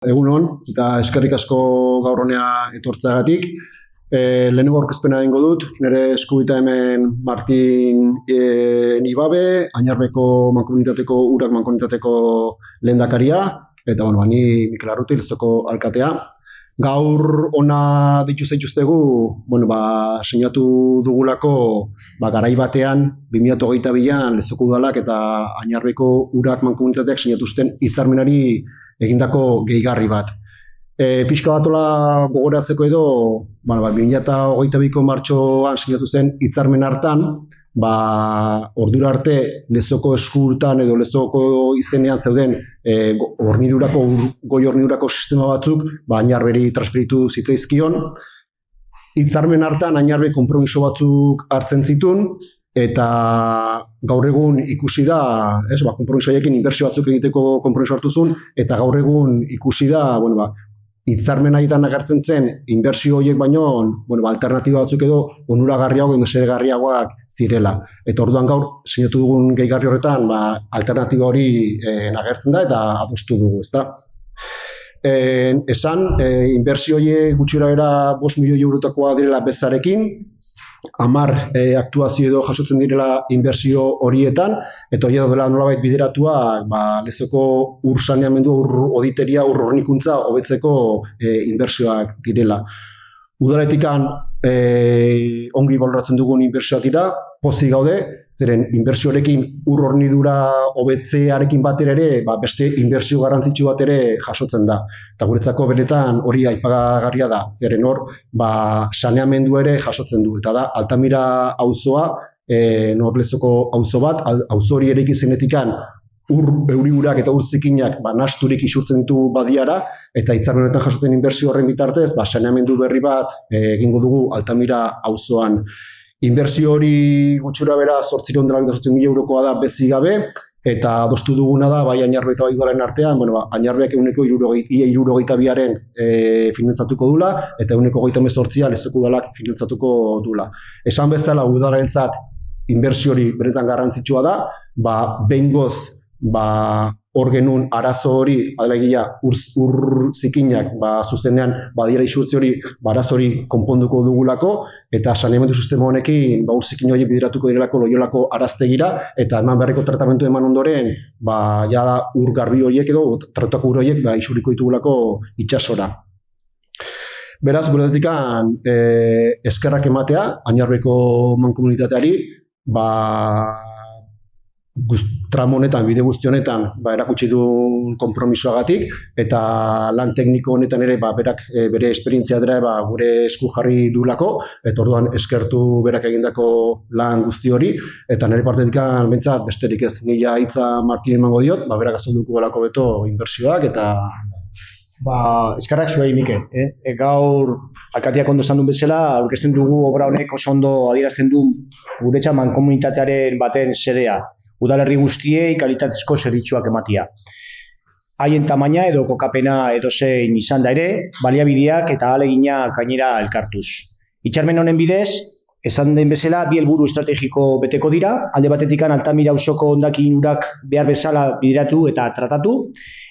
Egunon, eta eskerrik asko gaur honea etortzeagatik. Lehenengo aurkezpena egingo dut, nire eskubita hemen Martin Ibabe, Añarbeko mankomunitateko, Urak mankomunitateko lehendakaria, eta ni Mikel Arruti, Lezoko alkatea. Gaur ona dituztegu, sinatu dugulako garai batean, 2022an Lezoko udalak eta Añarbeko Urak mankomunitateak sinatuzten hitzarmenari egindako gehigarri bat. Pixka batola gogoratzeko edo, 2022ko martxoan sinatu zen hitzarmen hartan, ordura arte Lezoko eskutan edo Lezoko izenean zeuden goi hornidurako sistema batzuk, Añarberi transferitu zitzaizkion. Hitzarmen hartan Añarbe konpromiso batzuk hartzen zituen, eta gaur egun ikusi da, konpromiso haiekin inbertsio batzuk egiteko konpromiso hartu zuen, eta gaur egun ikusi da, hitzarmen haietan agertzen zen inbertsio horiek baino, alternatiba batzuk edo onuragarriagoak edo mesedegarriagoak zirela. Eta orduan gaur sinatu dugun gehigarri horretan, alternatiba hori agertzen da eta adostu dugu, ezta? Esan, inbertsio horiek gutxira bera 5 milioi eurotakoa direla bezarekin, 10 aktuazio edo jasotzen direla inbertsio horietan, eta hori dela nolabait bideratua Lezoko ur saneamendua, ur oditeria, ur hornikuntza hobetzeko inbertsioak direla. Udaletikan ongi baloratzen dugun inbertsioak dira, pozik gaude, zeren inbertsioarekin ur hornidura hobetzearekin batera ere, beste inbertsio garrantzitsu bat ere jasotzen da. Eta guretzako benetan hori aipagarria da, zeren hor, saneamendua ere jasotzen du. Eta da, Altamira auzoa, Lezoko auzo bat, auzo hori ere izenetikan euri-urak eta ur zikinak nasturik isurtzen ditu badiara, eta hitzarmen honetan jasotzen inbertsio horren bitartez, saneamendu berri bat egingo dugu Altamira auzoan. Inbertsio hori gutxura bera 800.000 eurokoa da bezi gabe, eta adostu duguna da, bai Añarbe eta bai udalaren artean, Añarbeak 72aren finantzatuko dula, eta 28 Lezoko udalak finantzatuko dula. Esan bezala udalarentzat inbertsio hori benetan garrantzitsua da, behingoz hor genuen arazo hori, alegia ur zikinak zuzenean badiera isurtze hori, arazo hori konponduko dugulako, eta saneamendu sistema honekin ur zikin horiek bideratuko direlako Loiolako araztegira, eta eman beharreko tratamendu eman ondoren, jada ur garbi horiek edo tratutako ur horiek isuriko ditugulako itsasora. Beraz, guretetikan eskerrak ematea, Añarbeko mankomunitateari, tramo honetan, bide guzti honetan, erakutsi duen konpromisoagatik, eta lan tekniko honetan ere, berak bere esperientzia dira gure esku jarri duelako, eta orduan eskertu berak egindako lan guzti hori, eta nire partetikan bentsat besterik ez nila hitza Martin emango diot, berak azalduko delako beto inbertsioak, eta... Eskerrak zuei, Mikel. Gaur, alkatiak ondo esan duen bezala, aurkezten dugu obra honek oso ondo adierazten du guretza mankomunitatearen baten xedea. Udalerri guztiei kalitatezko zerbitzuak ematia. Haien tamaina edo kokapena edozein izan da ere, baliabideak eta ahalegina gainera elkartuz. Hitzarmen honen bidez, esan den bezala, bi helburu estrategiko beteko dira, alde batetikan Altamira auzoko hondakin urak behar bezala bideratu eta tratatu,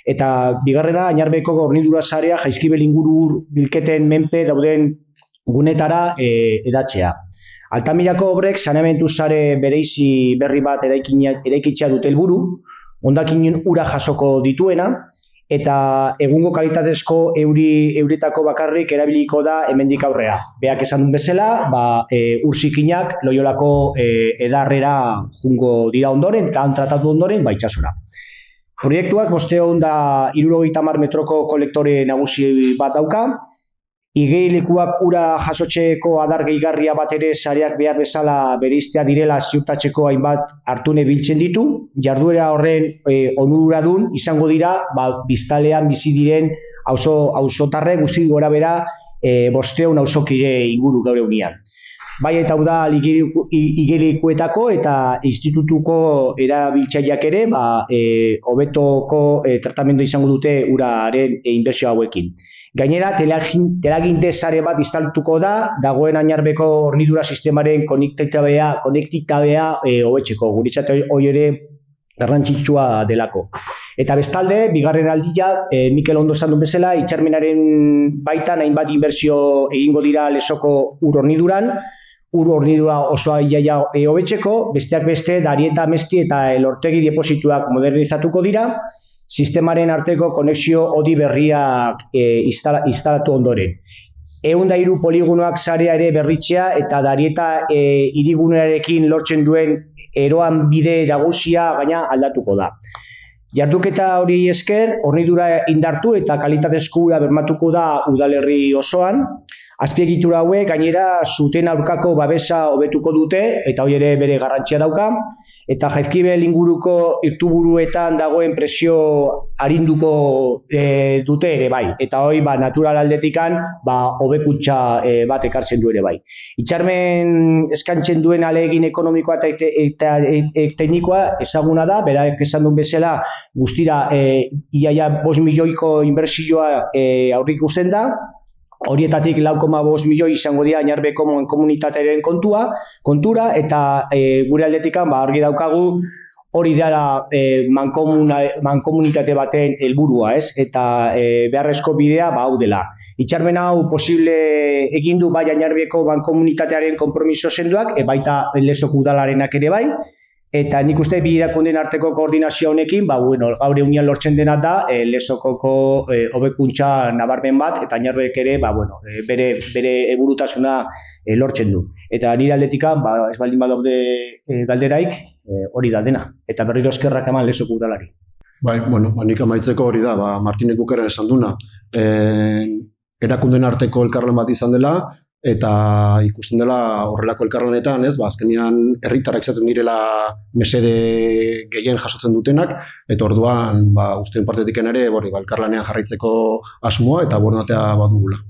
eta bigarrena Añarbeko hornidura sarea Jaizkibel inguru bilketen menpe dauden gunetara edatzea. Altamirako obrek saneamendu sare bereizi berri bat eraikitzea dute helburu, hondakinen ura jasoko dituena, eta egungo kalitatezko euretako bakarrik erabiliko da hemendik aurrera. Beak esan duen bezala, ur zikinak Loiolako edarrera jungo dira ondoren, eta tratatu ondoren, itsasora. Proiektuak 530 metroko kolektore nagusi bat dauka, igerilekuak ura jasotzeko adar gehigarria bat ere sareak behar bezala bereiztea direla ziurtatzeko hainbat hartune biltzen ditu, jarduera horren onuradun izango dira biztalean bizi diren auzotarre guzti gora bera 500 auzokide inguru gaur egunean. Bai eta udal igerilekuetako eta institutuko erabiltzaileak ere hobetoko tratamendua izango dute uraren inbertsio hauekin. Gainera, telaginte sare bat instalatuko da, dagoen Añarbeko hornidura sistemaren konektitatea hobetzeko, guretzat hori ere garrantzitsua delako. Eta bestalde, bigarren aldia, Mikel ondo esan duen bezala, hitzarmenaren baitan hainbat inbertsio egingo dira Lesoko ur horniduran, ur hornidura osoa iaia hobetzeko, besteak beste, Darieta, Amesti eta Elortegi deposituak modernizatuko dira, sistemaren arteko konexio hodi berriak instalatu ondoren. 103 poligonoak sarea ere berritzea eta Darieta hirigunearekin lortzen duen eroan bide nagusia gaina aldatuko da. Jarduketa hori esker, hornidura indartu eta kalitatezko ura bermatuko da udalerri osoan. Azpiegitura hauek gainera zuten aurkako babesa hobetuko dute eta hori ere bere garrantzia dauka. Eta Jaizkibel inguruko irtuburuetan dagoen presio arinduko dute ere bai. Eta hori natural aldetikan hobekuntza bat ekartzen du ere bai. Hitzarmen eskaintzen duen ahalegin ekonomikoa eta teknikoa ezaguna da, berak esan duen bezala guztira iaia 5 milioiko inbertsioa aurreikusten da. Horietatik 4,5 milioi izango dira Añarbeko komunitatearen kontura eta gure aldetikan argi daukagu hori dela mankomunitate baten helburua, ez? Eta beharrezko bidea hau dela. Hitzarmen hau posible egin du bai Añarbeko mankomunitatearen konpromiso sendoak, baita Lesoko udalarenak ere bai. Eta nik uste bi erakundeen arteko koordinazio honekin, gaur egunean lortzen dena da Lesokoko hobekuntza nabarmen bat, eta Añarbek ere bere helburutasuna lortzen du. Eta nire aldetika, ez baldin badaude galderaik, hori da dena. Eta berriro eskerrak eman Lesoko udalari. Nik amaitzeko hori da, Martinek Bukera esan duna. Erakundeen arteko elkarlan bat izan dela, eta ikusten dela horrelako elkarlanetan, azkenean herritarrak izaten direla mesede gehien jasotzen dutenak, eta orduan guztien partetik ere elkarlanean jarraitzeko asmoa eta borondatea badugula.